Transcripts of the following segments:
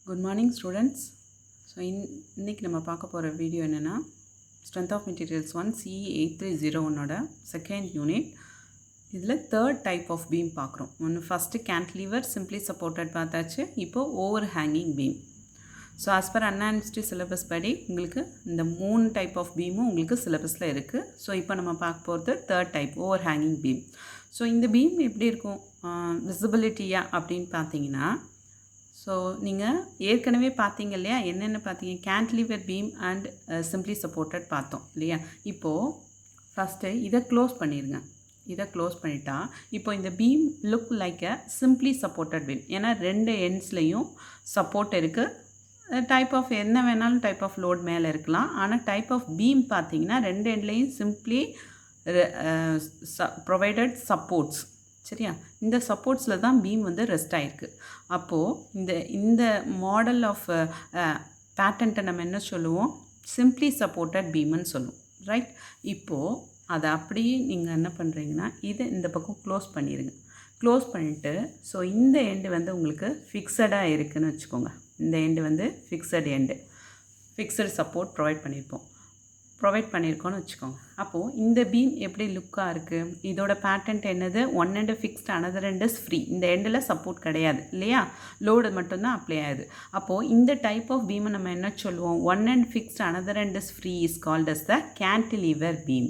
Good morning students. So இன்னைக்கு நம்ம பார்க்க போகிற வீடியோ என்னென்னா ஸ்ட்ரென்த் ஆஃப் மெட்டீரியல்ஸ் 1 CE 8301ஓட செகண்ட் யூனிட். இதில் தேர்ட் டைப் ஆஃப் பீம் பார்க்குறோம். ஒன்று ஃபஸ்ட்டு கேன்டிலீவர் சிம்பிளி சப்போர்ட்டட் பார்த்தாச்சு. இப்போது over hanging beam. So as per அன்ஆன்ஸ்டி சிலபஸ் படி உங்களுக்கு இந்த 3 டைப் ஆஃப் பீமும் உங்களுக்கு சிலபஸில் இருக்குது. ஸோ இப்போ நம்ம பார்க்க போகிறது third type over hanging beam. So இந்த பீம் எப்படி இருக்கும் விசிபிலிட்டியா அப்படின்னு பார்த்தீங்கன்னா, ஸோ நீங்கள் ஏற்கனவே பார்த்தீங்க இல்லையா, என்னென்ன பார்த்தீங்க, cantilever beam and simply supported பார்த்தோம் இல்லையா. இப்போது ஃபஸ்ட்டு இதை க்ளோஸ் பண்ணிடுங்க. இதை க்ளோஸ் பண்ணிட்டா இப்போ இந்த beam look like a simply supported beam. ஏன்னா ரெண்டு எண்ட்ஸ்லேயும் சப்போர்ட் இருக்குது. டைப் ஆஃப் என்ன வேணாலும் டைப் ஆஃப் லோட் மேலே இருக்கலாம். ஆனால் டைப் ஆஃப் பீம் பார்த்தீங்கன்னா ரெண்டு எண்ட்லேயும் சிம்பிளி ப்ரொவைடட் சப்போர்ட்ஸ். சரியா, இந்த சப்போர்ட்ஸில் தான் பீம் வந்து ரெஸ்ட் ஆகிருக்கு. அப்போது இந்த மாடல் ஆஃப் பேட்டன்ட்டை நம்ம என்ன சொல்லுவோம், சிம்பிளி சப்போர்ட்டட் பீம்னு சொல்லுவோம். ரைட், இப்போது அதை அப்படியே நீங்கள் என்ன பண்ணுறீங்கன்னா இதை இந்த பக்கம் க்ளோஸ் பண்ணிடுங்க. க்ளோஸ் பண்ணிவிட்டு ஸோ இந்த எண்டு வந்து உங்களுக்கு ஃபிக்ஸடாக இருக்குதுன்னு வச்சுக்கோங்க. இந்த எண்டு வந்து ஃபிக்ஸடு சப்போர்ட் ப்ரொவைட் பண்ணியிருக்கோன்னு வச்சுக்கோங்க. அப்போது இந்த பீம் எப்படி லுக்காக இருக்குது, இதோட பேட்டன்ட் என்னது, one end fixed another end is free. இந்த எண்டில் சப்போர்ட் கிடையாது இல்லையா, லோடு மட்டும்தான் அப்ளை ஆகுது. அப்போது இந்த டைப் ஆஃப் பீமை நம்ம என்ன சொல்லுவோம், one end fixed another end is free is called as the cantilever beam.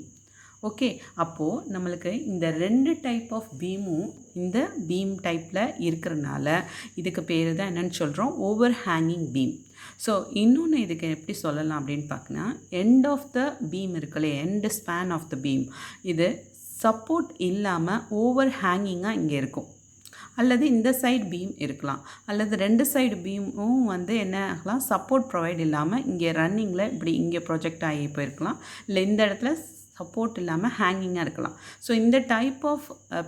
Okay, அப்போது நம்மளுக்கு இந்த ரெண்டு டைப் ஆஃப் பீமும் இந்த பீம் டைப்பில் இருக்கிறனால இதுக்கு பேர் தான் என்னென்னு சொல்கிறோம், ஓவர் ஹேங்கிங் பீம். ஸோ இன்னொன்று இதுக்கு எப்படி சொல்லலாம் அப்படின்னு பார்த்தினா, எண்ட் ஆஃப் த பீம் இருக்குல்ல, end span of the beam, இது சப்போர்ட் இல்லாமல் ஓவர் ஹேங்கிங்காக இங்கே இருக்கும். அல்லது இந்த சைடு பீம் இருக்கலாம், அல்லது ரெண்டு சைடு பீமும் வந்து என்ன ஆகலாம், சப்போர்ட் ப்ரொவைட் இல்லாமல் இங்கே ரன்னிங்கில் இப்படி இங்கே ப்ரொஜெக்ட் ஆகி போயிருக்கலாம். இல்லை இந்த இடத்துல சப்போர்ட் இல்லாமல் ஹேங்கிங்காக இருக்கலாம். ஸோ இந்த டைப் ஆஃப்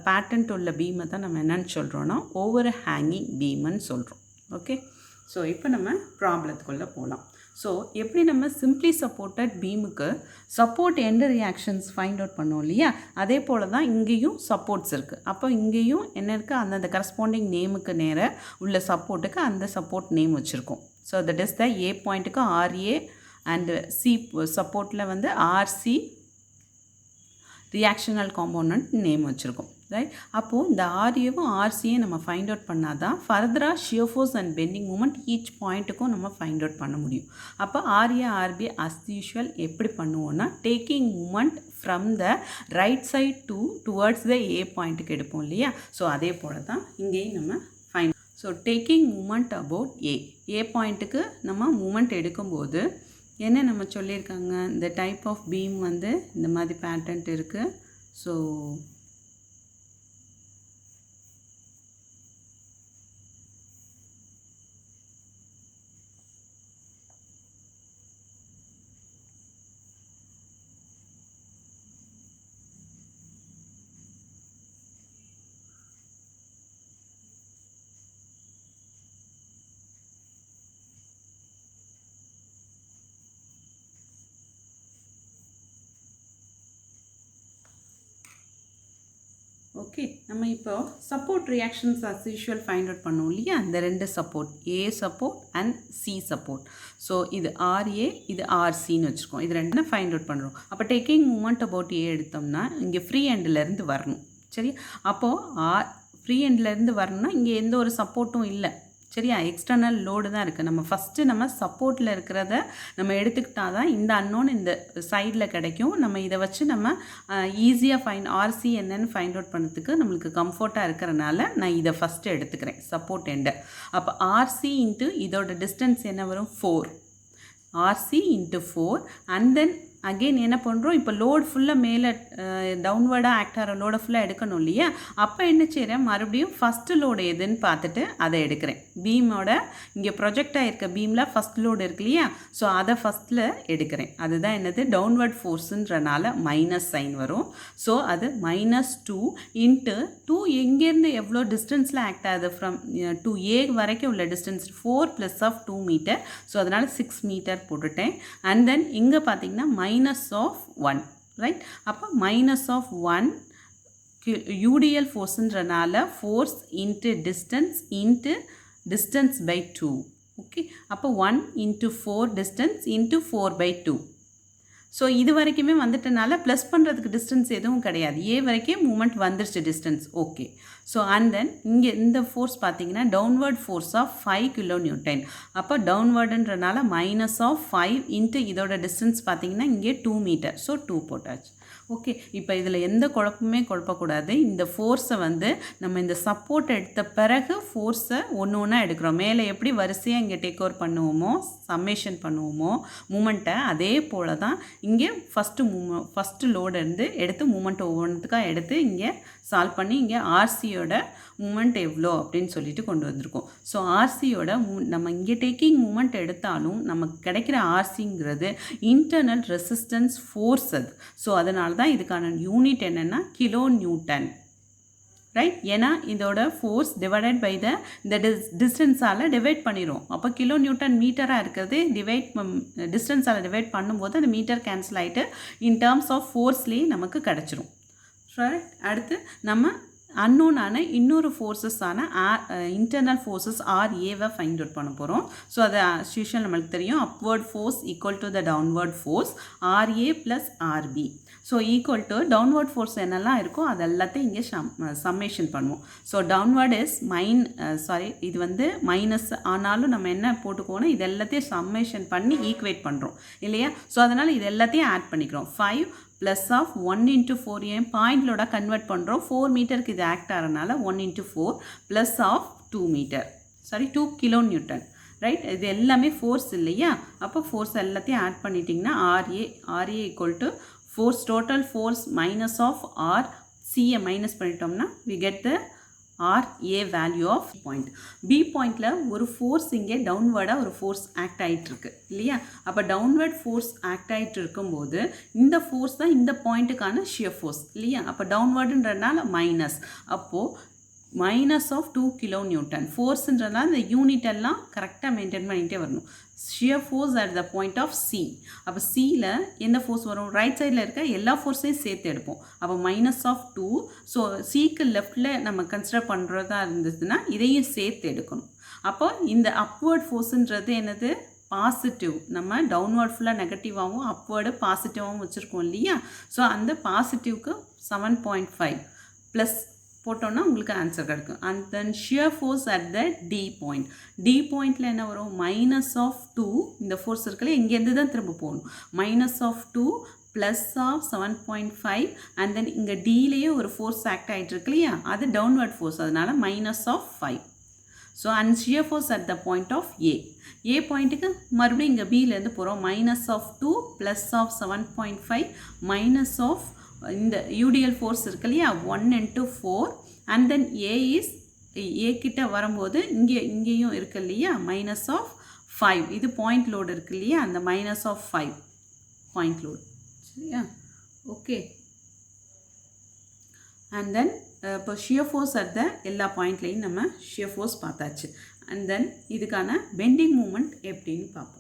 பேட்டன்ட் உள்ள பீமை தான் நம்ம என்னென்னு சொல்கிறோன்னா ஓவர் ஹேங்கிங் பீம்னு சொல்கிறோம். ஓகே, ஸோ இப்போ நம்ம ப்ராப்ளத்துக்குள்ளே போகலாம். ஸோ எப்படி நம்ம சிம்பிளி சப்போர்ட்டட் பீமுக்கு support end reactions find out பண்ணோம் இல்லையா, அதே போல் தான் இங்கேயும் சப்போர்ட்ஸ் இருக்குது. அப்போ இங்கேயும் என்ன இருக்குது, அந்தந்த கரஸ்பாண்டிங் நேமுக்கு நேர உள்ள சப்போர்ட்டுக்கு அந்த சப்போர்ட் நேம் வச்சுருக்கோம். So that is the A பாயிண்ட்டுக்கு ஆர்ஏ அண்டு சி சப்போர்ட்டில் வந்து ஆர்சி ரியாக்ஷனல் காம்போனன்ட் நேம் வச்சுருக்கோம். ரைட், அப்போது இந்த ஆர்ஏவும் ஆர்சியும் நம்ம ஃபைண்ட் அவுட் பண்ணால் தான் ஃபர்தராக shear force and bending moment each பாயிண்ட்டுக்கும் நம்ம ஃபைண்ட் அவுட் பண்ண முடியும். அப்போ ஆர்ஏ ஆர்பி அஸ் யூஷுவல் எப்படி பண்ணுவோன்னா, taking moment from the right side towards the A பாயிண்ட்டுக்கு எடுப்போம் இல்லையா. ஸோ அதே போல் தான் இங்கேயும் நம்ம find. So taking moment about A பாயிண்ட்டுக்கு நம்ம மூமெண்ட் எடுக்கும்போது என்ன நம்ம சொல்லியிருக்காங்க, இந்த டைப் ஆஃப் பீம் வந்து இந்த மாதிரி பேட்டன்ட் இருக்குது. ஸோ ஓகே, நம்ம இப்போ support reactions as usual find out பண்ணோம் இல்லையா, இந்த ரெண்டு support A support and C support. So இது ஆர்ஏ இது ஆர்சின்னு வச்சுருக்கோம். இது ரெண்டு ஃபைண்ட் அவுட் பண்ணுறோம். அப்போ டேக்கிங் மூமெண்ட் அபவுட் ஏ எடுத்தோம்னா இங்கே ஃப்ரீ எண்ட்லேருந்து வரணும். சரி, அப்போது ஃப்ரீ எண்ட்லேருந்து வரணும்னா இங்கே எந்த ஒரு சப்போர்ட்டும் இல்லை. சரியா, எக்ஸ்டர்னல் லோடு தான் இருக்குது. நம்ம ஃபஸ்ட்டு நம்ம சப்போர்ட்டில் இருக்கிறத நம்ம எடுத்துக்கிட்டால் தான் இந்த அன்னோன் இந்த சைடில் கிடைக்கும். நம்ம இதை வச்சு நம்ம ஈஸியாக ஆர்சி என்னன்னு ஃபைண்ட் அவுட் பண்ணுறதுக்கு நம்மளுக்கு கம்ஃபர்ட்டாக இருக்கிறனால நான் இதை ஃபஸ்ட்டு எடுத்துக்கிறேன் சப்போர்ட் எண்டை. அப்போ ஆர்சி இன்ட்டு இதோட டிஸ்டன்ஸ் என்ன வரும், 4. RC into 4 and then again என்ன பண்ணுறோம், இப்போ லோடு ஃபுல்லாக மேலே டவுன்வர்டாக ஆக்ட் ஆகிற லோடை ஃபுல்லாக எடுக்கணும் இல்லையா. அப்போ என்ன செய்கிறேன், மறுபடியும் ஃபஸ்ட்டு லோடு எதுன்னு பார்த்துட்டு அதை எடுக்கிறேன். பீமோட இங்கே ப்ரொஜெக்ட் ஆகிருக்க பீமில் ஃபஸ்ட் லோடு இருக்கு இல்லையா, ஸோ அதை ஃபஸ்ட்டில் எடுக்கிறேன். அதுதான் என்னது, டவுன்வர்ட் ஃபோர்ஸுன்றனால மைனஸ் சைன் வரும். ஸோ அது -2 இன்ட்டு 2 எங்கேருந்து எவ்வளோ டிஸ்டன்ஸில் ஆக்ட் ஆகுது, ஃப்ரம் டு ஏ வரைக்கும் உள்ள டிஸ்டன்ஸ் 4 + 2 மீட்டர். ஸோ அதனால் 6 மீட்டர் போட்டுட்டேன். அண்ட் தென் இங்கே பார்த்தீங்கன்னா -1, ரைட். அப்போ -1 UDL ஃபோர்ஸுன்றனால force into distance by 2. Okay, அப்போ 1 × 4 டிஸ்டன்ஸ் × 4/2. ஸோ இது வரைக்குமே வந்துட்டனால ப்ளஸ் பண்ணுறதுக்கு டிஸ்டன்ஸ் எதுவும் கிடையாது. ஏ வரைக்கும் மூமெண்ட் வந்துருச்சு distance. Okay, so and then இங்கே இந்த ஃபோர்ஸ் பார்த்தீங்கன்னா டவுன்வர்ட் ஃபோர்ஸ் ஆஃப் 5 kN. அப்போ டவுன்வர்டுன்றனால -5 × இதோட டிஸ்டன்ஸ் பார்த்தீங்கன்னா இங்கே 2 மீட்டர். ஸோ 2 போட்டாச்சு. ஓகே, இப்போ இதில் எந்த குழப்பமே குழப்பக்கூடாது. இந்த ஃபோர்ஸை வந்து நம்ம இந்த சப்போர்ட் எடுத்த பிறகு ஃபோர்ஸை ஒன்று ஒன்றா எடுக்கிறோம். மேலே எப்படி வரிசையாக இங்கே டேக் ஓவர் பண்ணுவோமோ, சம்மேஷன் பண்ணுவோமோ மூமெண்ட்டை, அதே போல் தான் இங்கே ஃபஸ்ட்டு லோடு இருந்து எடுத்து மூமெண்ட் ஒவ்வொன்றுத்துக்காக எடுத்து இங்கே சால்வ் பண்ணி இங்கே ஆர்சியோட மூமெண்ட் எவ்வளோ அப்படின்னு சொல்லிட்டு கொண்டு வந்திருக்கோம். ஸோ ஆர்சியோட நம்ம இங்கே டேக்கிங் மூமெண்ட் எடுத்தாலும் நமக்கு கிடைக்கிற ஆர்சிங்கிறது இன்டர்னல் ரெசிஸ்டன்ஸ் ஃபோர்ஸ் அது. ஸோ அதனால தான் இதுக்கான யூனிட் என்னென்னா kN, ரைட்? ஏன்னா இதோட ஃபோர்ஸ் டிவைடட் பை இந்த டிஸ்டன்ஸால் டிவைட் பண்ணிடுவோம். அப்போ kN மீட்டராக இருக்கிறது டிஸ்டன்ஸால் டிவைட் பண்ணும்போது அந்த மீட்டர் கேன்சல் ஆகிட்டு இன் டேர்ம்ஸ் ஆஃப் ஃபோர்ஸ்லேயே நமக்கு கிடச்சிரும். ரைட்? அடுத்து நம்ம அன்னோனான இன்னொரு ஃபோர்ஸஸான இன்டர்னல் ஃபோர்ஸஸ் RAவை ஃபைண்ட் அவுட் பண்ண போகிறோம். ஸோ அது யூஷுவல் நம்மளுக்கு தெரியும், upward force equal to the downward force RA + RB. So equal to downward force என்னெல்லாம் இருக்கோ அது எல்லாத்தையும் இங்கே சம்மேஷன் பண்ணுவோம். ஸோ டவுன்வர்ட் இஸ் இது வந்து மைனஸ், ஆனாலும் நம்ம என்ன போட்டுக்கோன்னா இது எல்லாத்தையும் சம்மேஷன் பண்ணி ஈக்குவேட் பண்ணுறோம் இல்லையா? ஸோ அதனால் இது எல்லாத்தையும் ஆட் பண்ணிக்கிறோம். 5 + 1 × 4 பாயிண்ட் லோட கன்வெர்ட் பண்ணுறோம். 4 மீட்டருக்கு இது ஆக்ட் ஆகிறதுனால 1 × 4 + 2 மீட்டர், 2 kN, ரைட்? இது எல்லாமே ஃபோர்ஸ் இல்லையா? அப்போ ஃபோர்ஸ் எல்லாத்தையும் ஆட் பண்ணிட்டிங்கன்னா RA = force, total force minus of R, சியை மைனஸ் பண்ணிட்டோம்னா we get the RA value of point. B பாயிண்டில் ஒரு ஃபோர்ஸ் இங்கே டவுன்வர்டாக ஒரு ஃபோர்ஸ் ஆக்ட் ஆகிட்டுருக்கு இல்லையா? அப்போ டவுன்வர்ட் ஃபோர்ஸ் ஆக்ட் ஆகிட்டு இருக்கும்போது இந்த ஃபோர்ஸ் தான் இந்த பாயிண்ட்டுக்கான ஷியர் ஃபோர்ஸ் இல்லையா? அப்போ டவுன்வர்டுன்றனால மைனஸ், அப்போது -2 kN. ஃபோர்ஸுன்றனால இந்த யூனிட் எல்லாம் கரெக்டாக மெயின்டைன் பண்ணிகிட்டே வரணும். Shear force at the point of C. அப்போ சியில் எந்த ஃபோர்ஸ் வரும்? ரைட் சைடில் இருக்க எல்லா ஃபோர்ஸையும் சேர்த்து எடுப்போம். அப்போ -2. ஸோ சிக்கு லெஃப்டில் நம்ம கன்சிடர் பண்ணுறதா இருந்ததுன்னா இதையும் சேர்த்து எடுக்கணும். அப்போ இந்த அப்வர்ட் ஃபோர்ஸுன்றது என்னது? பாசிட்டிவ். நம்ம டவுன்வர்ட் ஃபுல்லாக நெகட்டிவாகவும் அப்வர்டு பாசிட்டிவாகவும் வச்சுருக்கோம் இல்லையா? ஸோ அந்த பாசிட்டிவ்க்கு 7.5 ப்ளஸ் போட்டோன்னா உங்களுக்கு ஆன்சர் கிடைக்கும். And then shear force at the D point. D பாயிண்டில் என்ன வரும்? -2. இந்த ஃபோர்ஸ் இருக்குல்ல, இங்கேருந்து தான் திரும்ப போகணும். -2 + 7.5 அண்ட் தென் இங்கே Dலேயே ஒரு ஃபோர்ஸ் ஆக்ட் ஆகிட்டு இருக்கு இல்லையா? அது டவுன்வர்ட் ஃபோர்ஸ், அதனால் -5. So and shear force at the point of A பாயிண்ட்டுக்கு மறுபடியும் இங்கே பியிலேருந்து போகிறோம். -2 + 7.5 இந்த யூடிஎல் ஃபோர்ஸ் இருக்கு இல்லையா? 1 × 4 அண்ட் தென் ஏ கிட்ட வரும்போது இங்கேயும் இருக்கு இல்லையா? -5. இது பாயிண்ட் லோடு இருக்கு இல்லையா? அந்த -5 பாயிண்ட் லோடு, சரியா? ஓகே, அண்ட் தென் இப்போ ஷியர் ஃபோர்ஸ் அட் த எல்லா பாயிண்ட்லேயும் நம்ம ஷியர் ஃபோர்ஸ் பார்த்தாச்சு. அண்ட் தென் இதுக்கான பெண்டிங் மூமெண்ட் எப்படின்னு பார்ப்போம்.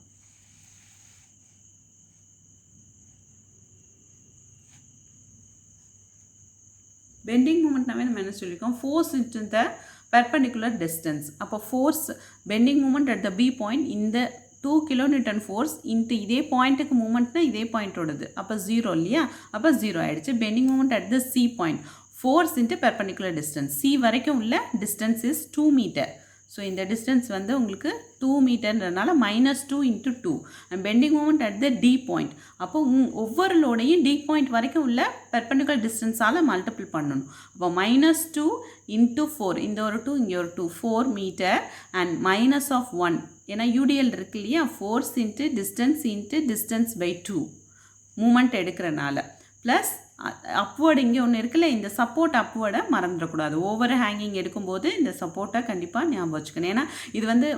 பெண்டிங் மூமெண்ட்னாவே நம்ம என்ன சொல்லியிருக்கோம்? Force into the perpendicular distance. அப்போ force bending moment at the B point இந்த 2 kN ஃபோர்ஸ் இன்ட்டு இதே பாயிண்ட்டுக்கு மூமெண்ட்னா இதே பாயிண்ட்டோடது, அப்போ 0 இல்லையா? அப்போ 0 ஆகிடுச்சு. Bending moment at the C point, force into perpendicular distance. C வரைக்கும் உள்ள டிஸ்டன்ஸ் இஸ் 2 மீட்டர். ஸோ இந்த டிஸ்டன்ஸ் வந்து உங்களுக்கு 2 மீட்டர்ன்றனால -2 × 2 and bending moment at the D point. அப்போ ஒவ்வொரு லோடையும் D பாயிண்ட் வரைக்கும் உள்ள பெர்பெண்டிகுலர் டிஸ்டன்ஸால் மல்டிபிள் பண்ணணும். அப்போ -2 × 4, இந்த ஒரு 2 இங்கே ஒரு 2, 4 மீட்டர் அண்ட் -1 ஏன்னா யூடிஎல் இருக்கு இல்லையா? Force into distance by 2 moment எடுக்கிறனால ப்ளஸ் அப்வர்டு இங்கே ஒன்று இருக்குல்ல, இந்த சப்போர்ட் அப்வர்டை மறந்துடக்கூடாது. ஓவர் ஹேங்கிங் எடுக்கும்போது இந்த சப்போர்ட்டை கண்டிப்பாக ஞாபகம் வச்சுக்கணும். ஏன்னா இது வந்து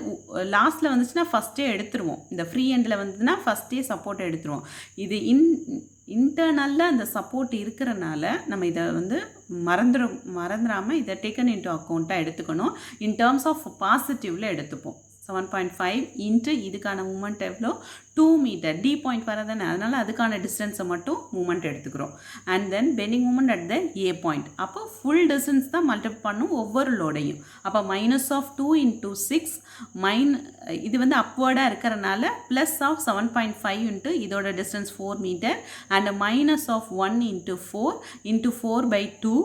லாஸ்ட்டில் வந்துச்சுன்னா ஃபஸ்ட்டே எடுத்துருவோம். இந்த ஃப்ரீ எண்டில் வந்துச்சுன்னா ஃபஸ்ட்டே சப்போர்ட்டை எடுத்துருவோம். இது இன்டர்னலில் அந்த சப்போர்ட் இருக்கிறனால நம்ம இதை வந்து மறந்துடாமல் இதை டேக்கன் இன்டு அக்கௌண்ட்டாக எடுத்துக்கணும். இன் டேர்ம்ஸ் ஆஃப் பாசிட்டிவில் எடுத்துப்போம். 7.5 இன்ட்டு இதுக்கான மூமெண்ட் எவ்வளோ 2 மீட்டர் டி பாயிண்ட் வரதானே, அதனால் அதுக்கான டிஸ்டன்ஸை மட்டும் மூமெண்ட் எடுத்துக்கிறோம். And then bending moment at the A point. அப்போ ஃபுல் டிஸ்டன்ஸ் தான் மல்டிபிள் பண்ணும் ஒவ்வொரு லோடையும். அப்போ -2 × 6 இது வந்து அப்வர்டாக இருக்கிறனால +7.5 இன்ட்டு இதோட டிஸ்டன்ஸ் 4 மீட்டர் அண்ட் -1 × 4 × 4/2.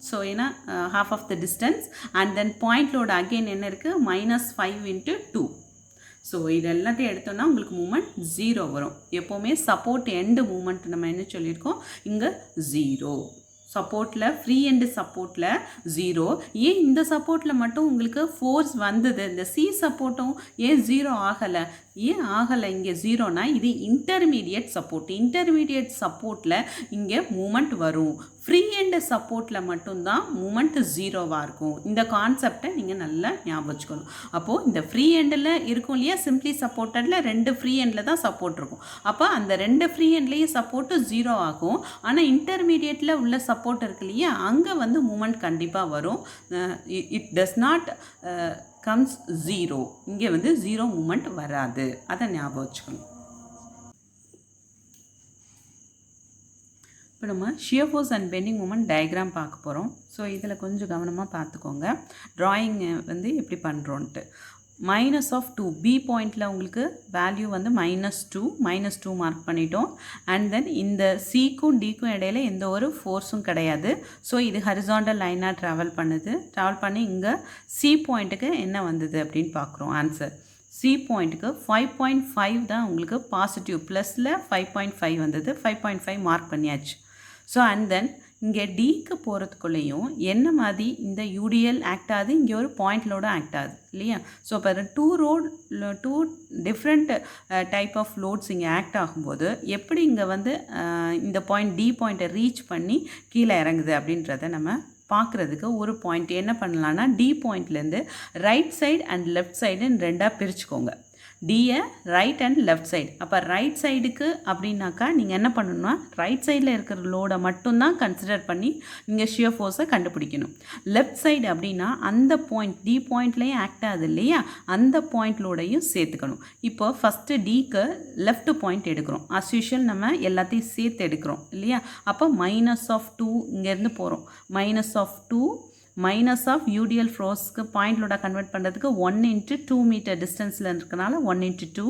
ஸோ ஏன்னா half of the distance and then point load again என்ன இருக்குது -5 × 2. ஸோ இது எல்லாத்தையும் எடுத்தோன்னா உங்களுக்கு மூமெண்ட் 0 வரும். எப்போவுமே சப்போர்ட் எண்டு மூமெண்ட் நம்ம என்ன சொல்லியிருக்கோம் இங்கே 0. சப்போர்ட்டில் ஃப்ரீ எண்டு சப்போர்ட்டில் 0. ஏன் இந்த சப்போர்ட்டில் மட்டும் உங்களுக்கு ஃபோர்ஸ் வந்தது, இந்த சி சப்போர்ட்டும் ஏன் 0 ஆகலை? ஏன் ஆகலை இங்கே 0னா இது இன்டர்மீடியட் சப்போர்ட். இன்டர்மீடியட் சப்போர்ட்டில் இங்கே மூமெண்ட் வரும். ஃப்ரீ எண்டு சப்போர்ட்டில் மட்டும்தான் மூமெண்ட் 0வாக இருக்கும். இந்த கான்செப்டை நீங்கள் நல்லா ஞாபகம் வச்சுக்கணும். அப்போது இந்த ஃப்ரீ எண்டில் இருக்கும் இல்லையா, சிம்பிளி சப்போர்ட்டடில் 2 ஃப்ரீ எண்டில் தான் சப்போர்ட் இருக்கும். அப்போ அந்த 2 ஃப்ரீ எண்ட்லேயும் சப்போர்ட்டு 0 ஆகும். ஆனால் இன்டர்மீடியட்டில் உள்ள சப்போர்ட் இருக்கு இல்லையா, அங்கே வந்து மூமெண்ட் கண்டிப்பாக வரும். It does not comes 0. இங்கே வந்து 0 மூமெண்ட் வராது. அதை ஞாபகம் வச்சுக்கணும். இப்போ நம்ம shear force and bending moment diagram பார்க்க போகிறோம். ஸோ இதில் கொஞ்சம் கவனமாக பார்த்துக்கோங்க ட்ராயிங் வந்து எப்படி பண்ணுறோன்ட்டு. -2 பி பாயிண்டில் உங்களுக்கு வேல்யூ வந்து -2 மார்க் பண்ணிட்டோம். அண்ட் தென் இந்த சிக்கும் டிக்கும் இடையில எந்த ஒரு ஃபோர்ஸும் கிடையாது. ஸோ இது ஹரிசாண்டல் லைனாக ட்ராவல் பண்ணி இங்கே சி பாயிண்ட்டுக்கு என்ன வந்தது அப்படின்னு பார்க்குறோம். ஆன்சர் சி பாயிண்ட்டுக்கு 5.5 தான் உங்களுக்கு பாசிட்டிவ், ப்ளஸில் 5.5 வந்தது. 5.5 மார்க் பண்ணியாச்சு. ஸோ அண்ட் தென் இங்கே டிக்கு போகிறதுக்குள்ளேயும் என்ன மாதிரி இந்த யூடிஎல் ஆக்ட் ஆகுது, இங்கே ஒரு பாயிண்ட் லோடு ஆக்ட் ஆகுது இல்லையா. ஸோ இப்போ 2 டிஃப்ரெண்ட் டைப் ஆஃப் லோட்ஸ் இங்கே ஆக்ட் ஆகும்போது எப்படி இங்கே வந்து இந்த பாயிண்ட் டி பாயிண்ட்டை ரீச் பண்ணி கீழே இறங்குது அப்படின்றத நம்ம பார்க்குறதுக்கு ஒரு பாயிண்ட் என்ன பண்ணலான்னா, டி பாயிண்ட்லேருந்து ரைட் சைடு அண்ட் லெஃப்ட் சைடுன்னு 2ஆக பிரிச்சுக்கோங்க. டியை ரைட் அண்ட் லெஃப்ட் சைடு. அப்போ ரைட் சைடுக்கு அப்படின்னாக்கா நீங்கள் என்ன பண்ணணும்னா, ரைட் சைடில் இருக்கிற லோடை மட்டும்தான் கன்சிடர் பண்ணி நீங்கள் ஷியர் ஃபோர்ஸை கண்டுபிடிக்கணும். லெஃப்ட் சைடு அப்படின்னா அந்த பாயிண்ட் டி பாயிண்ட்லேயும் ஆக்ட் ஆகுது இல்லையா, அந்த பாயிண்ட் லோடையும் சேர்த்துக்கணும். இப்போ ஃபஸ்ட்டு டிக்கு லெஃப்ட் பாயிண்ட் எடுக்கிறோம். அஸ் யூஷுவல் நம்ம எல்லாத்தையும் சேர்த்து எடுக்கிறோம் இல்லையா. அப்போ -2 இங்கேருந்து போகிறோம். -2 மைனஸ் ஆஃப் யூடிஎல் ஃபோர்ஸ்க்கு பாயிண்ட் லோடாக கன்வெர்ட் பண்ணுறதுக்கு 1 × 2 மீட்டர் டிஸ்டன்ஸில் இருக்கனால 1 × 2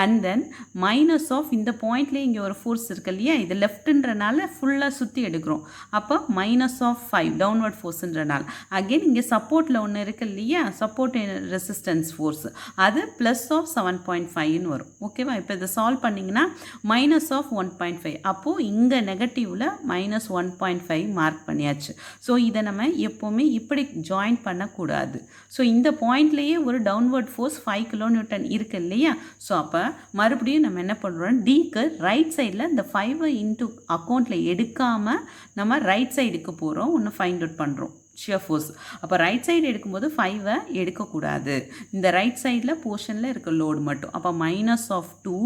அண்ட் தென் மைனஸ் ஆஃப் இந்த பாயிண்ட்லேயே இங்கே ஒரு ஃபோர்ஸ் இருக்கு இல்லையா, இது லெஃப்ட்டுன்றனால ஃபுல்லாக சுற்றி எடுக்கிறோம். அப்போ -5 டவுன்வர்ட் ஃபோர்ஸுன்றனால அகெயின் இங்கே சப்போர்ட்டில் ஒன்று இருக்குது இல்லையா, சப்போர்ட் ரெசிஸ்டன்ஸ் ஃபோர்ஸ், அது +7.5ன்னு வரும். ஓகேவா. இப்போ இதை சால்வ் பண்ணிங்கன்னா -1.5. அப்போது இங்கே நெகட்டிவில் -1.5 மார்க் பண்ணியாச்சு. ஸோ இதை நம்ம எப்போ இப்படி ஜாயின் பண்ணக்கூடாது. ஸோ இந்த பாயிண்ட்லேயே ஒரு டவுன்வர்ட் ஃபோர்ஸ் 5 kN இருக்கு இல்லையா. ஸோ அப்போ மறுபடியும் நம்ம என்ன பண்ணுறோம், டிக்கு ரைட் சைடில் இந்த 5 இன்ட்டு அக்கௌண்ட்டில் எடுக்காமல் நம்ம ரைட் சைடுக்கு போகிறோம், ஒன்று ஃபைண்ட் அவுட் பண்ணுறோம் ஷியர் ஃபோர்ஸ். அப்போ ரைட் சைடு எடுக்கும்போது 5 எடுக்கக்கூடாது, இந்த ரைட் சைடில் போர்ஷனில் இருக்க லோடு மட்டும். அப்போ -2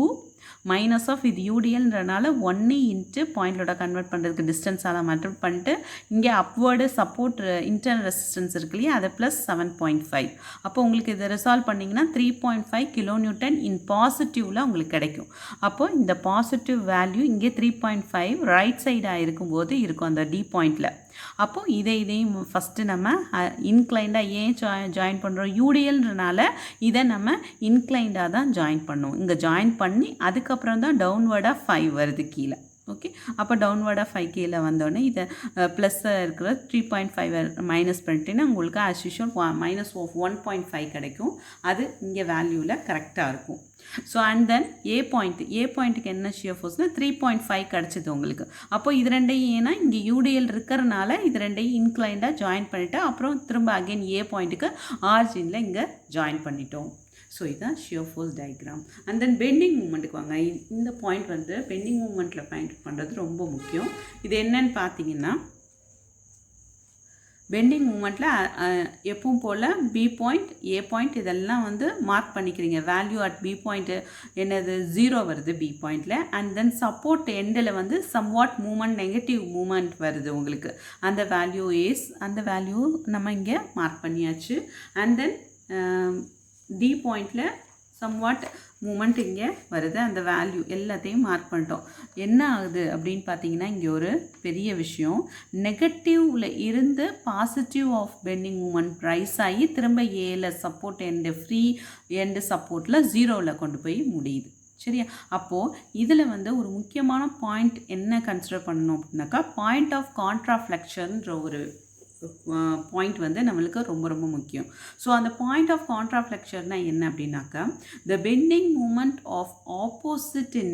மைனஸ் ஆஃப் இது யூடிஎல்ன்றனால 1 இன்ட்டு பாயிண்ட் லோட கன்வெர்ட் பண்ணுறதுக்கு டிஸ்டன்ஸால் மட்டும் பண்ணிட்டு இங்கே அப்வேர்டு சப்போர்ட் இன்டர்னல் ரெசிஸ்டன்ஸ் இருக்கு இல்லையா, அதை +7.5. அப்போ உங்களுக்கு இதை ரிசால்வ் பண்ணிங்கன்னா 3.5 kN இன் பாசிட்டிவில் உங்களுக்கு கிடைக்கும். அப்போது இந்த பாசிட்டிவ் வேல்யூ இங்கே 3.5 ரைட் சைடாக இருக்கும்போது இருக்கும் அந்த டி பாயிண்டில். அப்போது இதையும் ஃபஸ்ட்டு நம்ம இன்க்ளைண்டாக ஏன் ஜாயின் பண்ணுறோம், யூடிஎல்ன்றனால இதை நம்ம இன்க்ளைண்டாக தான் ஜாயின் பண்ணுவோம். இங்கே ஜாயின் பண்ணி அதுக்கப்புறம் தான் டவுன்வர்டாக 5 வருது கீழே. ஓகே. அப்போ டவுன்வர்டாக 5 கீழே வந்தோடனே இதை ப்ளஸ்ஸாக இருக்கிற 3.5 மைனஸ் பண்ணிட்டீங்கன்னா உங்களுக்கு ஆஸ் யூஷுவல் -1.5 கிடைக்கும். அது இங்கே வேல்யூவில் கரெக்டாக இருக்கும். ஸோ அண்ட் தென் ஏ பாயிண்ட்டுக்கு என்ன ஷியர் ஃபோர்ஸ்னால் 3.5 கிடச்சிது உங்களுக்கு. அப்போ இது ரெண்டையும் ஏன்னா இங்கே யூடிஎல் இருக்கிறனால இது ரெண்டையும் இன்க்ளைண்டாக ஜாயின் பண்ணிவிட்டு அப்புறம் திரும்ப அகெயின் ஏ பாயிண்ட்டுக்கு ஆர்ஜினில் இங்கே ஜாயின் பண்ணிட்டோம். ஸோ இதுதான் shear force diagram. And then bending மூமெண்ட்டுக்கு வாங்க. இந்த பாயிண்ட் வந்து பெண்டிங் மூமெண்ட்டில் பாயிண்ட் பண்ணுறது ரொம்ப முக்கியம். இது என்னன்னு பார்த்தீங்கன்னா, பெண்டிங் மூமெண்ட்டில் எப்பவும் போல் பி பாயிண்ட் ஏ பாயிண்ட் இதெல்லாம் வந்து மார்க் பண்ணிக்கிறீங்க. வேல்யூ அட் பி பாயிண்ட்டு என்னது 0 வருது பி பாயிண்டில். அண்ட் தென் சப்போர்ட் எண்டில் வந்து சம்வாட் மூமெண்ட் நெகட்டிவ் மூமெண்ட் வருது உங்களுக்கு. அந்த வேல்யூ நம்ம இங்கே மார்க் பண்ணியாச்சு. அண்ட் தென் டி பாயிண்டில் சம்வாட் மூமெண்ட் இங்கே வருது. அந்த வேல்யூ எல்லாத்தையும் மார்க் பண்ணிட்டோம். என்ன ஆகுது அப்படின்னு பார்த்தீங்கன்னா, இங்கே ஒரு பெரிய விஷயம், நெகட்டிவில் இருந்து positive of bending moment rise ஆகி திரும்ப ஏல சப்போர்ட் எண்டு ஃப்ரீ எண்டு சப்போர்ட்டில் 0வில் கொண்டு போய் முடியுது. சரியா? அப்போது இதில் வந்து ஒரு முக்கியமான பாயிண்ட் என்ன கன்சிடர் பண்ணணும் அப்படின்னாக்கா, பாயிண்ட் ஆஃப் கான்ட்ராஃப்ளெக்ஷன்ற ஒரு பாயிண்ட் வந்து நம்மளுக்கு ரொம்ப ரொம்ப முக்கியம். ஸோ அந்த பாயிண்ட் ஆஃப் கான்ட்ராஃப்ளெக்ஷன்னா என்ன அப்படின்னாக்கா, the bending moment of opposite in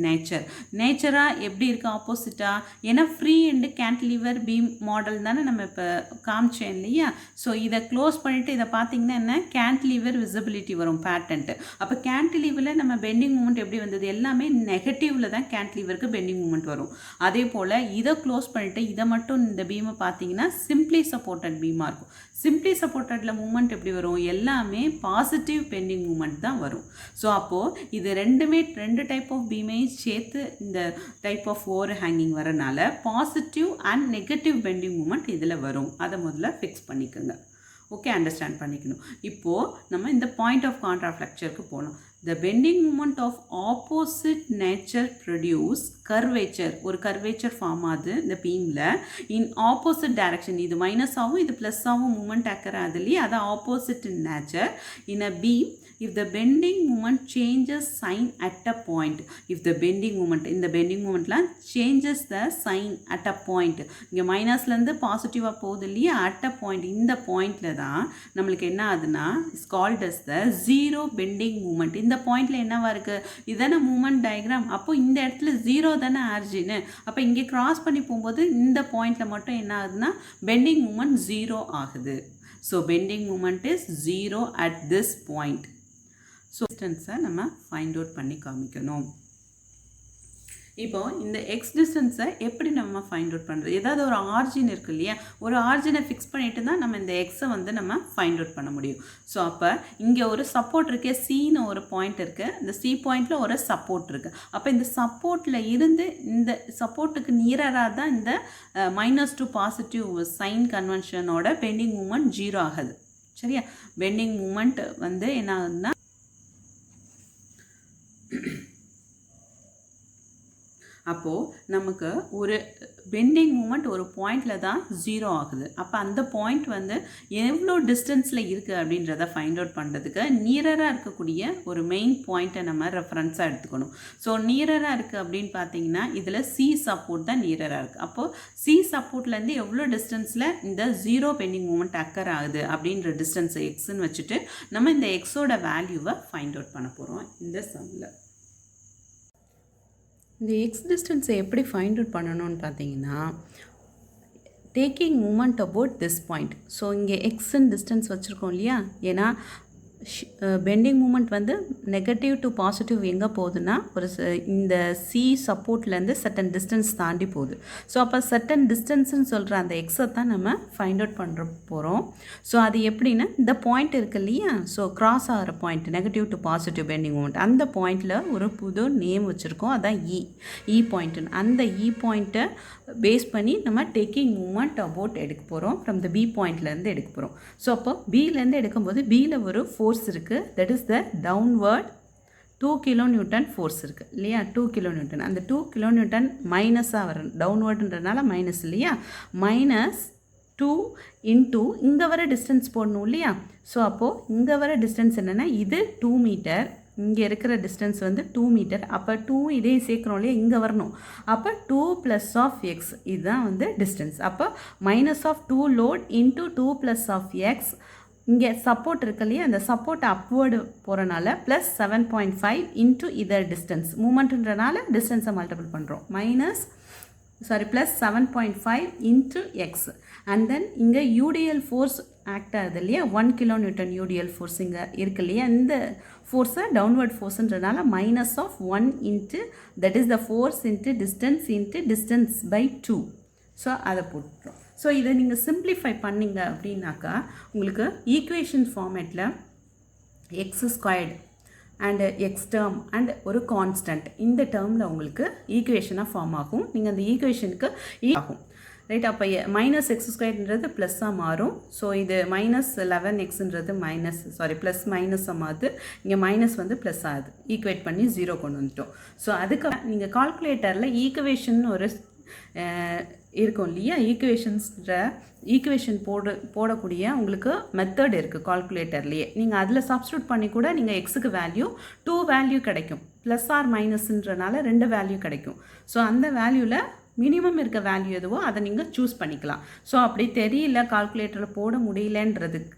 நேச்சராக எப்படி இருக்குது ஆப்போசிட்டாக, ஏன்னா free and cantilever beam model தானே நம்ம இப்போ காமிச்சேன் இல்லையா? ஸோ இதை க்ளோஸ் பண்ணிவிட்டு இதை பார்த்திங்கன்னா என்ன, கேன்டிலீவர் விசிபிலிட்டி வரும் பேட்டன்ட்டு. அப்போ கேன்டிலீவரில் நம்ம பெண்டிங் மூமெண்ட் எப்படி வந்தது, எல்லாமே நெகட்டிவில் தான் கேன்டிலீவருக்கு பெண்டிங் மூமெண்ட் வரும். அதே போல் இதை க்ளோஸ் பண்ணிவிட்டு இதை மட்டும் இந்த பீமை பார்த்தீங்கன்னா சிம்பிளி சப்போர்ட்டட் பீமாக இருக்கும். சிம்பிளி சப்போர்ட்டடில் மூமெண்ட் எப்படி வரும், எல்லாமே பாசிட்டிவ் பெண்டிங் மூமெண்ட் தான் வரும். ஸோ அப்போது இது ரெண்டு டைப் ஆஃப் பீமையும் சேர்த்து இந்த டைப் ஆஃப் ஓவர் ஹேங்கிங் வரனால positive and negative bending moment இதில் வரும். அதை முதல்ல ஃபிக்ஸ் பண்ணிக்கோங்க. ஓகே, அண்டர்ஸ்டாண்ட் பண்ணிக்கணும். இப்போது நம்ம இந்த பாயிண்ட் ஆஃப் கான்ட்ராஃப்ளெக்சருக்கு போகணும். The bending moment of opposite nature produce curvature. ஒரு curvature ஃபார்ம் ஆகுது இந்த பீமில் இன் ஆப்போசிட் டைரக்ஷன். இது மைனஸ் ஆகும், இது ப்ளஸ் ஆகும், மூமெண்ட் அக்கர் அதுலேயே அது opposite in nature. In a beam if the bending moment changes sign at a point. If the bending moment, இந்த bending momentலாம் changes the sign at a point. இங்கே மைனஸ்லேருந்து பாசிட்டிவாக போகுது இல்லையா, at a point. இந்த பாயிண்டில் தான் நம்மளுக்கு என்ன ஆகுதுன்னா is called as the zero bending moment. இந்த பாயிண்டில் என்னவா இருக்குது, இதுதானே மூமெண்ட் டயக்ராம். அப்போது இந்த இடத்துல 0 தானே ஆர்ஜின்னு. அப்போ இங்கே கிராஸ் பண்ணி போகும்போது இந்த பாயிண்டில் மட்டும் என்ன ஆகுதுன்னா பெண்டிங் மூமெண்ட் 0 ஆகுது. So bending moment is 0 at this point. So டிஸ்டன்ஸை நம்ம ஃபைண்ட் அவுட் பண்ணி காமிக்கணும். இப்போ இந்த எக்ஸ் டிஸ்டன்ஸை எப்படி நம்ம ஃபைண்ட் அவுட் பண்ணுறது, ஏதாவது ஒரு ஆர்ஜின் இருக்குது இல்லையா, ஒரு ஆர்ஜினை ஃபிக்ஸ் பண்ணிட்டு தான் நம்ம இந்த எக்ஸை வந்து நம்ம ஃபைண்ட் அவுட் பண்ண முடியும். ஸோ அப்போ இங்கே ஒரு சப்போர்ட் இருக்குது, சின்னு ஒரு பாயிண்ட் இருக்குது, இந்த சி பாயிண்டில் ஒரு சப்போர்ட் இருக்குது. அப்போ இந்த சப்போர்ட்டில் இருந்து இந்த சப்போர்ட்டுக்கு நியராக தான் இந்த -2 பாசிட்டிவ் சைன் கன்வென்ஷனோட பெண்டிங் மூமெண்ட் 0 ஆகுது. சரியா? பெண்டிங் மூமெண்ட் வந்து என்ன ஆகுதுன்னா, அப்போது நமக்கு ஒரு பெண்டிங் மூமெண்ட் ஒரு பாயிண்டில் தான் 0 ஆகுது. அப்போ அந்த பாயிண்ட் வந்து எவ்வளோ டிஸ்டன்ஸில் இருக்குது அப்படின்றத ஃபைண்ட் அவுட் பண்ணுறதுக்கு நியராக இருக்கக்கூடிய ஒரு மெயின் பாயிண்ட்டை நம்ம ரெஃபரன்ஸாக எடுத்துக்கணும். ஸோ நியராக இருக்குது அப்படின்னு பார்த்தீங்கன்னா இதில் சி சப்போர்ட் தான் நியராக இருக்குது. அப்போது சி சப்போர்ட்லேருந்து எவ்வளோ டிஸ்டன்ஸில் இந்த 0 பெண்டிங் மூமெண்ட் அக்கர் ஆகுது அப்படின்ற டிஸ்டன்ஸை எக்ஸ்ன்னு வச்சுட்டு நம்ம இந்த எக்ஸோட வேல்யூவை ஃபைண்ட் அவுட் பண்ண போகிறோம் இந்த சம்மில். இந்த எக்ஸ் டிஸ்டன்ஸை எப்படி ஃபைண்ட் அவுட் பண்ணணும்னு பார்த்தீங்கன்னா, taking moment about this point. So இங்கே எக்ஸ்ன்னு டிஸ்டன்ஸ் வச்சுருக்கோம் இல்லையா, ஏன்னா பெண்டிங் மூமெண்ட் வந்து நெகட்டிவ் டு பாசிட்டிவ் எங்கே போகுதுன்னா ஒரு இந்த சி சப்போர்ட்லேருந்து சர்டன் டிஸ்டன்ஸ் தாண்டி போகுது. ஸோ அப்போ சர்டன் டிஸ்டன்ஸ்ன்னு சொல்கிற அந்த எக்ஸை தான் நம்ம ஃபைண்ட் அவுட் பண்ணுற போகிறோம். ஸோ அது எப்படின்னா இந்த பாயிண்ட் இருக்குது இல்லையா, ஸோ கிராஸ் ஆகிற point negative to positive bending moment, அந்த பாயிண்டில் ஒரு புது நேம் வச்சுருக்கோம், அதான் இ பாயிண்ட்டுன்னு. அந்த இ பாயிண்ட்டை பேஸ் பண்ணி நம்ம டேக்கிங் மூமெண்ட் அபவுட் எடுக்க போகிறோம், ஃப்ரம் த பி பாயிண்ட்லேருந்து எடுக்க போகிறோம். ஸோ அப்போ பியிலேருந்து எடுக்கும்போது பியில் ஒரு ஃபோர்ஸ் இருக்குது, that is the downward 2 kN force இருக்குது இல்லையா, 2 kN. அந்த 2 kN மைனஸாக வரும், டவுன்வர்டுன்றனால மைனஸ் இல்லையா, -2 இன்டூ இங்கே வர டிஸ்டன்ஸ் போடணும் இல்லையா. ஸோ அப்போது இங்கே வர டிஸ்டன்ஸ் என்னென்னா இது 2 மீட்டர், இங்கே இருக்கிற டிஸ்டன்ஸ் வந்து 2 மீட்டர். அப்போ 2 இதே சேர்க்குறோம் இல்லையா, இங்கே வரணும். அப்போ 2 + x இதுதான் வந்து டிஸ்டன்ஸ். அப்போ -2 லோட் இன்டூ 2 + x. இங்கே சப்போர்ட் இருக்கு இல்லையா, அந்த சப்போர்ட் அப்வேர்டு போகிறனால +7.5 இன்டூ இதர் டிஸ்டன்ஸ், மூமெண்ட்டுன்றனால டிஸ்டன்ஸை மல்டிபிள் பண்ணுறோம், +7.5 இன்டூ எக்ஸ். அண்ட் தென் இங்கே யூடிஎல் ஃபோர்ஸ் ஆக்ட் ஆகுது இல்லையா, 1 kN யூடிஎல் ஃபோர்ஸ் இங்கே இருக்கு இல்லையா, இந்த ஃபோர்ஸை டவுன்வர்ட் ஃபோர்ஸுன்றனால -1 into that is the force into distance by 2. So அதை போட்டுறோம். ஸோ இதை நீங்கள் சிம்பிளிஃபை பண்ணிங்க அப்படின்னாக்கா உங்களுக்கு ஈக்குவேஷன் ஃபார்மேட்டில் x² and X term and ஒரு கான்ஸ்டன்ட் இந்த டேர்மில் உங்களுக்கு ஈக்குவேஷனாக ஃபார்ம் ஆகும். நீங்கள் அந்த ஈக்குவேஷனுக்கு ஆகும். ரைட். அப்போ மைனஸ் எக்ஸ் ஸ்கொயர்ன்றது ப்ளஸ்ஸாக மாறும். ஸோ இது மைனஸ் 11xன்றது ப்ளஸ் மைனஸாக மாறுது. இங்கே மைனஸ் வந்து ப்ளஸ் ஆகுது. ஈக்குவேட் பண்ணி 0 கொண்டு வந்துட்டோம். ஸோ அதுக்கு நீங்கள் கால்குலேட்டரில் ஈக்குவேஷன் ஒரு இருக்கும் இல்லையா, ஈக்குவேஷன் போடக்கூடிய உங்களுக்கு மெத்தட் இருக்குது கால்குலேட்டர்லேயே. நீங்கள் அதில் சப்ஸ்டியூட் பண்ணி கூட நீங்கள் எக்ஸுக்கு வேல்யூ 2 வேல்யூ கிடைக்கும். ப்ளஸ் ஆர் மைனஸ்ன்றனால 2 வேல்யூ கிடைக்கும். ஸோ அந்த வேல்யூவில் மினிமம் இருக்க வேல்யூ எதுவோ அதை நீங்கள் சூஸ் பண்ணிக்கலாம். ஸோ அப்படி தெரியல, கால்குலேட்டரில் போட முடியலன்றதுக்கு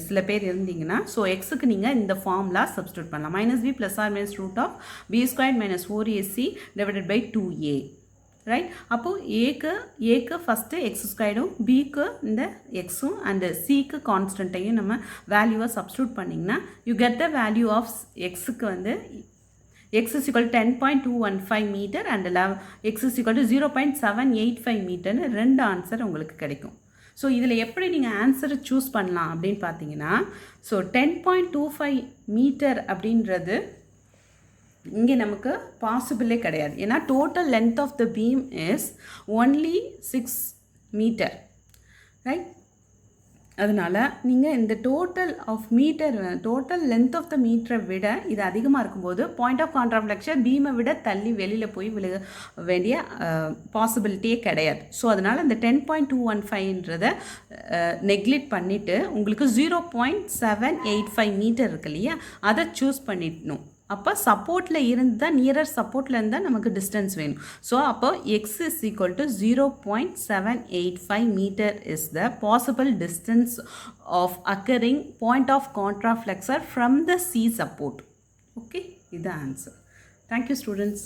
சில பேர் இருந்தீங்கன்னா, ஸோ எக்ஸுக்கு நீங்கள் இந்த ஃபார்முலா சப்ஸ்டியூட் பண்ணலாம். -b + r - √b² - 4ac / 2a. Right. அப்போது ஏக்கு ஃபஸ்ட்டு x², பிக்கு இந்த எக்ஸும் அண்டு சிக்கு கான்ஸ்டன்ட்டையும் நம்ம வேல்யூவை சப்ஸ்டியூட் பண்ணிங்கன்னா you get the value of எக்ஸுக்கு வந்து x is equal to 10.215 meter and x is equal to 0.785 மீட்டர்னு 2 answer உங்களுக்கு கிடைக்கும். ஸோ இதில் எப்படி நீங்கள் ஆன்சரை சூஸ் பண்ணலாம் அப்படின்னு பார்த்தீங்கன்னா, ஸோ 10.25 மீட்டர் அப்படின்றது இங்கே நமக்கு பாசிபிளே கிடையாது. ஏன்னா total length of the beam is only 6 metre. Right. அதனால் நீங்கள் இந்த டோட்டல் லென்த் ஆஃப் த மீட்டரை விட இது அதிகமாக இருக்கும்போது பாயிண்ட் ஆஃப் கான்ட்ராஃப்ளெக்ஷன் பீமை விட தள்ளி வெளியில் போய் விழுக வேண்டிய பாசிபிலிட்டியே கிடையாது. ஸோ அதனால் இந்த 10.215ன்றதை நெக்லெக்ட் பண்ணிவிட்டு உங்களுக்கு 0.785 மீட்டர் இருக்கு இல்லையா, அதை சூஸ் பண்ணிடணும். அப்போ சப்போர்ட்டில் இருந்தால், நியரர் சப்போர்ட்டில் இருந்தால் நமக்கு டிஸ்டன்ஸ் வேணும். ஸோ அப்போ x is equal to 0.785 meter is the possible distance of occurring point of contraflexor from the C support. Okay, this is the answer. Thank you, students.